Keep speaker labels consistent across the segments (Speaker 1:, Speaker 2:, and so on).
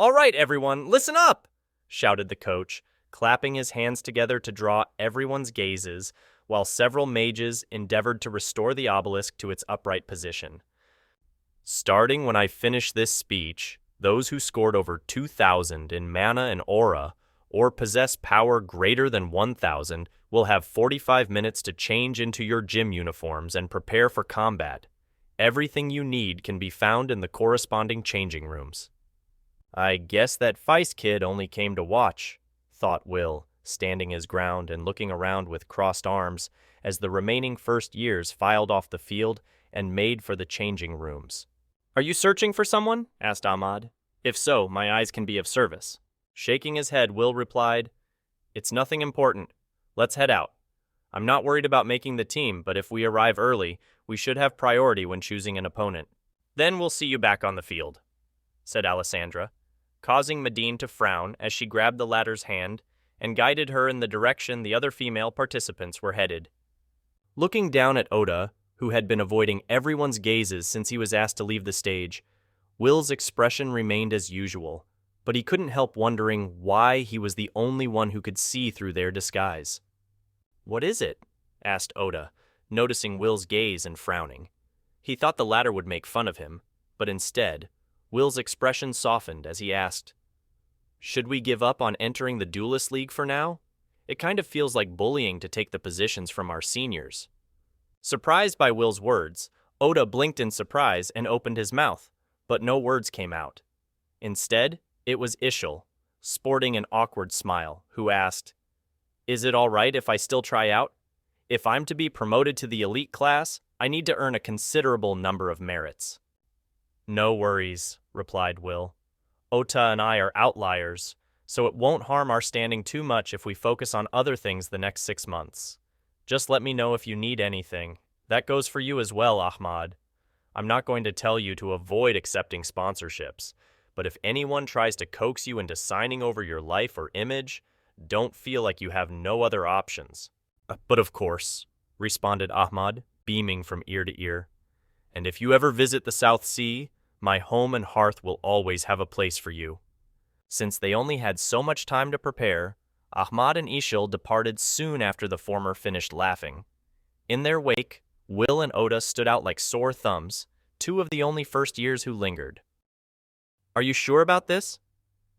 Speaker 1: All right, everyone, listen up, shouted the coach, clapping his hands together to draw everyone's gazes, while several mages endeavored to restore the obelisk to its upright position. Starting when I finish this speech, those who scored over 2,000 in mana and aura, or possess power greater than 1,000, will have 45 minutes to change into your gym uniforms and prepare for combat. Everything you need can be found in the corresponding changing rooms. I guess that Feist kid only came to watch, thought Will, standing his ground and looking around with crossed arms as the remaining first years filed off the field and made for the changing rooms. Are you searching for someone? Asked Ahmad. If so, my eyes can be of service. Shaking his head, Will replied, It's nothing important. Let's head out. I'm not worried about making the team, but if we arrive early, we should have priority when choosing an opponent. Then we'll see you back on the field, said Alessandra, causing Medine to frown as she grabbed the latter's hand and guided her in the direction the other female participants were headed. Looking down at Oda, who had been avoiding everyone's gazes since he was asked to leave the stage, Will's expression remained as usual, but he couldn't help wondering why he was the only one who could see through their disguise. What is it? Asked Oda, noticing Will's gaze and frowning. He thought the latter would make fun of him, but instead, Will's expression softened as he asked, Should we give up on entering the Duelist League for now? It kind of feels like bullying to take the positions from our seniors. Surprised by Will's words, Oda blinked in surprise and opened his mouth, but no words came out. Instead, it was Ishil, sporting an awkward smile, who asked, Is it all right if I still try out? If I'm to be promoted to the elite class, I need to earn a considerable number of merits. No worries, replied Will. Ota and I are outliers, so it won't harm our standing too much if we focus on other things the next 6 months. Just let me know if you need anything. That goes for you as well, Ahmad. I'm not going to tell you to avoid accepting sponsorships, but if anyone tries to coax you into signing over your life or image, don't feel like you have no other options. But of course, responded Ahmad, beaming from ear to ear. And if you ever visit the South Sea, my home and hearth will always have a place for you. Since they only had so much time to prepare, Ahmad and Ishil departed soon after the former finished laughing. In their wake, Will and Oda stood out like sore thumbs, 2 of the only first years who lingered. Are you sure about this?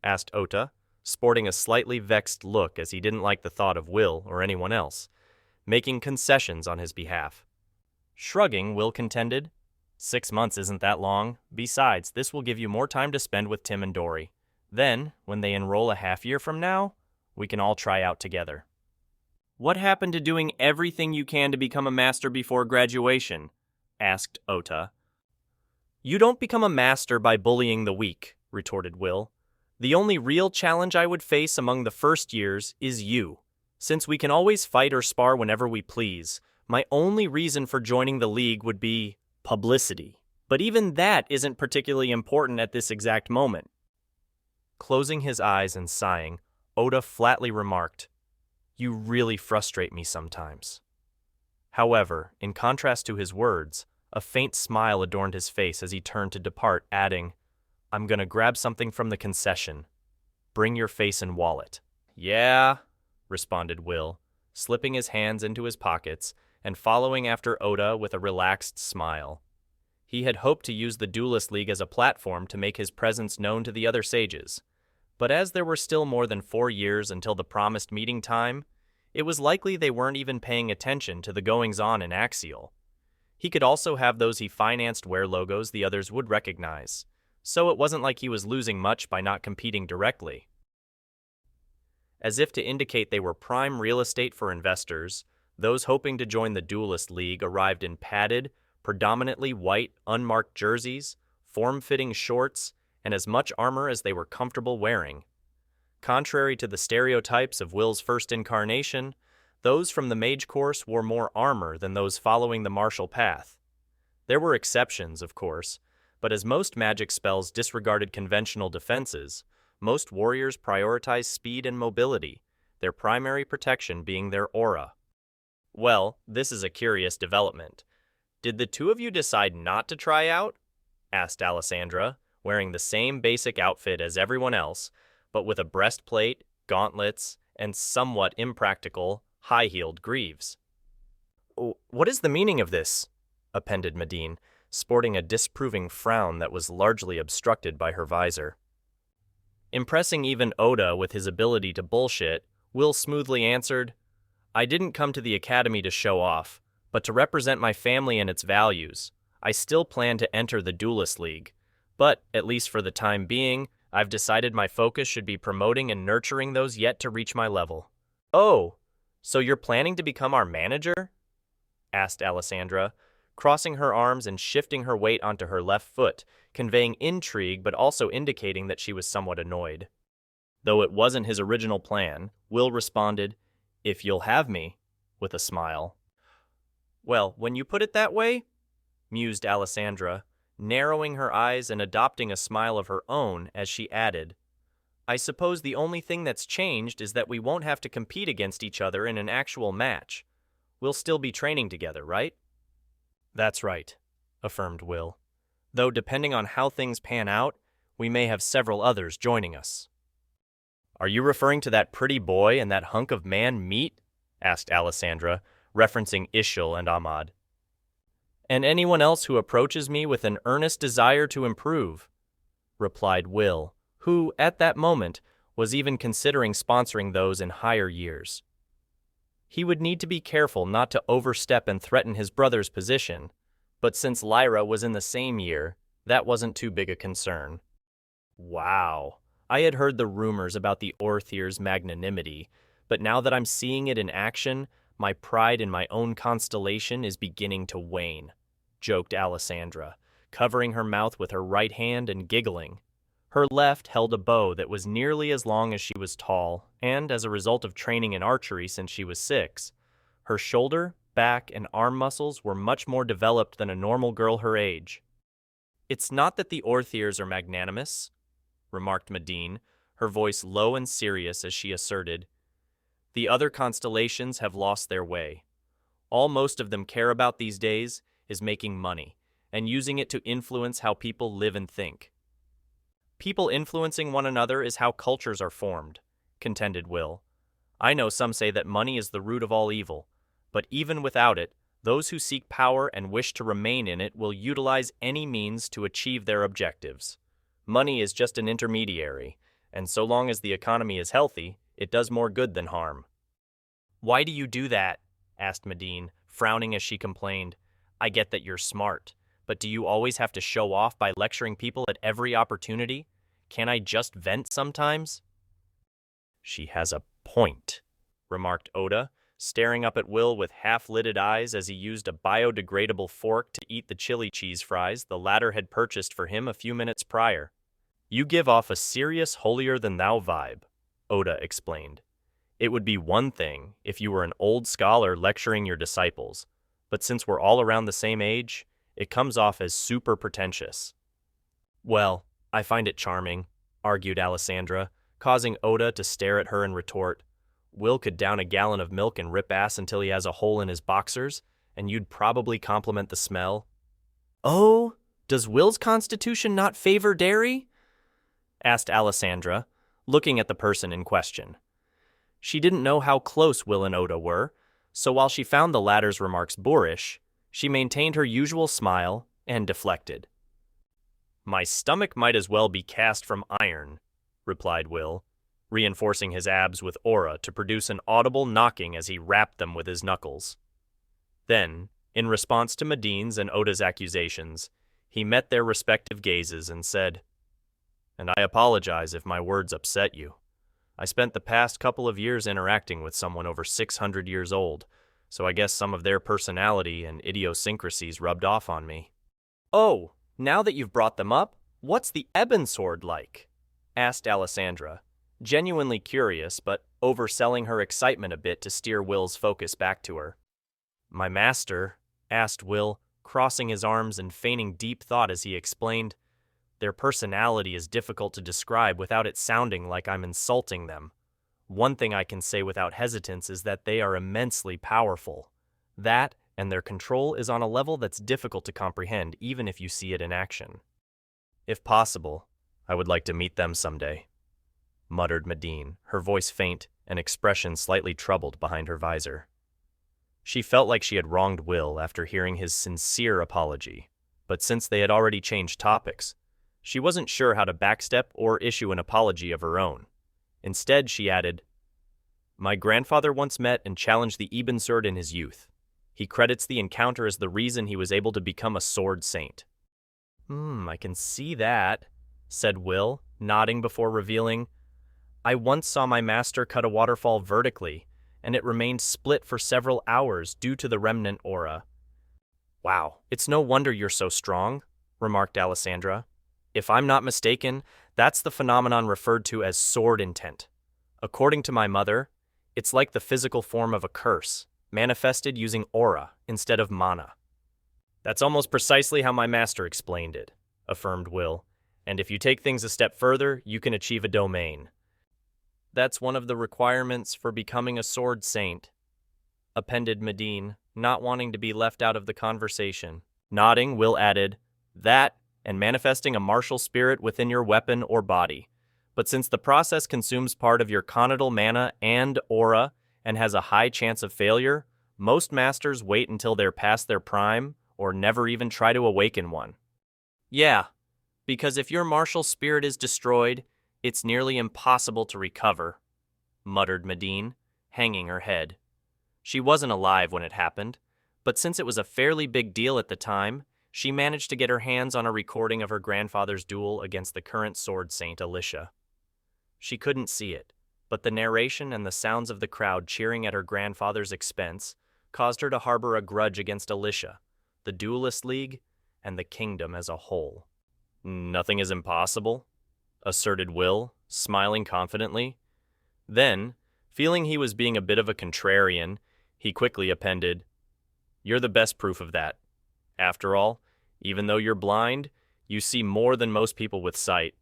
Speaker 1: Asked Ota, sporting a slightly vexed look as he didn't like the thought of Will or anyone else, making concessions on his behalf. Shrugging, Will contended, 6 months isn't that long. Besides, this will give you more time to spend with Tim and Dory. Then, when they enroll a half year from now, we can all try out together. What happened to doing everything you can to become a master before graduation? Asked Ota. You don't become a master by bullying the weak, retorted Will. The only real challenge I would face among the first years is you. Since we can always fight or spar whenever we please, my only reason for joining the league would be publicity. But even that isn't particularly important at this exact moment. Closing his eyes and sighing, Oda flatly remarked, You really frustrate me sometimes. However, in contrast to his words, a faint smile adorned his face as he turned to depart, adding, I'm gonna grab something from the concession. Bring your face and wallet. Yeah, responded Will, slipping his hands into his pockets and following after Oda with a relaxed smile. He had hoped to use the Duelist League as a platform to make his presence known to the other sages, but as there were still more than 4 years until the promised meeting time, it was likely they weren't even paying attention to the goings-on in Axial. He could also have those he financed wear logos the others would recognize, so it wasn't like he was losing much by not competing directly. As if to indicate they were prime real estate for investors, those hoping to join the Duelist League arrived in padded, predominantly white, unmarked jerseys, form-fitting shorts, and as much armor as they were comfortable wearing. Contrary to the stereotypes of Will's first incarnation, those from the mage course wore more armor than those following the martial path. There were exceptions, of course, but as most magic spells disregarded conventional defenses, most warriors prioritized speed and mobility, their primary protection being their aura. Well, this is a curious development. Did the 2 of you decide not to try out? Asked Alessandra, wearing the same basic outfit as everyone else, but with a breastplate, gauntlets, and somewhat impractical, high-heeled greaves. "What is the meaning of this?" appended Medine, sporting a disapproving frown that was largely obstructed by her visor. Impressing even Oda with his ability to bullshit, Will smoothly answered, "I didn't come to the academy to show off, but to represent my family and its values. I still plan to enter the Duelist League, but, at least for the time being, I've decided my focus should be promoting and nurturing those yet to reach my level." "Oh, so you're planning to become our manager?" asked Alessandra, crossing her arms and shifting her weight onto her left foot, conveying intrigue but also indicating that she was somewhat annoyed. Though it wasn't his original plan, Will responded, "If you'll have me," with a smile. "Well, when you put it that way," mused Alessandra, narrowing her eyes and adopting a smile of her own as she added, "I suppose the only thing that's changed is that we won't have to compete against each other in an actual match. We'll still be training together, right?" "That's right," affirmed Will. "Though depending on how things pan out, we may have several others joining us." "Are you referring to that pretty boy and that hunk of man meat?" asked Alessandra, referencing Ishil and Ahmad. "And anyone else who approaches me with an earnest desire to improve," replied Will, who, at that moment, was even considering sponsoring those in higher years. He would need to be careful not to overstep and threaten his brother's position, but since Lyra was in the same year, that wasn't too big a concern. Wow, I had heard the rumors about the Orthir's magnanimity, but now that I'm seeing it in action, my pride in my own constellation is beginning to wane, joked Alessandra, covering her mouth with her right hand and giggling. Her left held a bow that was nearly as long as she was tall, and as a result of training in archery since she was 6, her shoulder, back, and arm muscles were much more developed than a normal girl her age. "It's not that the Orthirs are magnanimous," remarked Medine, her voice low and serious as she asserted. "The other constellations have lost their way. All most of them care about these days is making money, and using it to influence how people live and think." "People influencing one another is how cultures are formed," contended Will. "I know some say that money is the root of all evil, but even without it, those who seek power and wish to remain in it will utilize any means to achieve their objectives. Money is just an intermediary, and so long as the economy is healthy, it does more good than harm." "Why do you do that?" asked Medine, frowning as she complained. "I get that you're smart, but do you always have to show off by lecturing people at every opportunity? Can't I just vent sometimes?" "She has a point," remarked Oda, staring up at Will with half-lidded eyes as he used a biodegradable fork to eat the chili cheese fries the latter had purchased for him a few minutes prior. "You give off a serious holier-than-thou vibe," Oda explained. "It would be one thing if you were an old scholar lecturing your disciples, but since we're all around the same age, it comes off as super pretentious." "Well, I find it charming," argued Alessandra, causing Oda to stare at her and retort. "Will could down a gallon of milk and rip ass until he has a hole in his boxers, and you'd probably compliment the smell." "Oh, does Will's constitution not favor dairy?" asked Alessandra, looking at the person in question. She didn't know how close Will and Oda were, so while she found the latter's remarks boorish, she maintained her usual smile and deflected. "My stomach might as well be cast from iron," replied Will, reinforcing his abs with aura to produce an audible knocking as he rapped them with his knuckles. Then, in response to Medine's and Oda's accusations, he met their respective gazes and said, "And I apologize if my words upset you. I spent the past couple of years interacting with someone over 600 years old, so I guess some of their personality and idiosyncrasies rubbed off on me." "Oh, now that you've brought them up, what's the Ebon Sword like?" asked Alessandra, genuinely curious but overselling her excitement a bit to steer Will's focus back to her. "My master," asked Will, crossing his arms and feigning deep thought as he explained, "their personality is difficult to describe without it sounding like I'm insulting them. One thing I can say without hesitance is that they are immensely powerful. That and their control is on a level that's difficult to comprehend even if you see it in action." If possible, I would like to meet them someday, muttered Medine, her voice faint and expression slightly troubled behind her visor. She felt like she had wronged Will after hearing his sincere apology, but since they had already changed topics, she wasn't sure how to backstep or issue an apology of her own. Instead, she added, "My grandfather once met and challenged the Ibn Surd in his youth. He credits the encounter as the reason he was able to become a sword saint." I can see that," said Will, nodding before revealing, "I once saw my master cut a waterfall vertically, and it remained split for several hours due to the remnant aura." "Wow, it's no wonder you're so strong," remarked Alessandra. "If I'm not mistaken, that's the phenomenon referred to as sword intent. According to my mother, it's like the physical form of a curse, manifested using aura instead of mana." "That's almost precisely how my master explained it," affirmed Will. "And if you take things a step further, you can achieve a domain. That's one of the requirements for becoming a sword saint," appended Medine, not wanting to be left out of the conversation. Nodding, Will added, "That, and manifesting a martial spirit within your weapon or body. But since the process consumes part of your conidal mana and aura, and has a high chance of failure, most masters wait until they're past their prime, or never even try to awaken one." "Yeah, because if your martial spirit is destroyed, it's nearly impossible to recover," muttered Medine, hanging her head. She wasn't alive when it happened, but since it was a fairly big deal at the time, she managed to get her hands on a recording of her grandfather's duel against the current sword saint Alicia. She couldn't see it, but the narration and the sounds of the crowd cheering at her grandfather's expense caused her to harbor a grudge against Alicia, the Duelist League, and the kingdom as a whole. "Nothing is impossible," asserted Will, smiling confidently. Then, feeling he was being a bit of a contrarian, he quickly appended, "You're the best proof of that. After all, even though you're blind, you see more than most people with sight."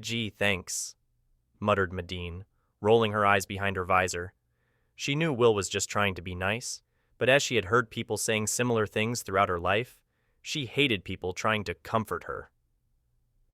Speaker 1: "Gee, thanks," muttered Medine, rolling her eyes behind her visor. She knew Will was just trying to be nice, but as she had heard people saying similar things throughout her life, she hated people trying to comfort her.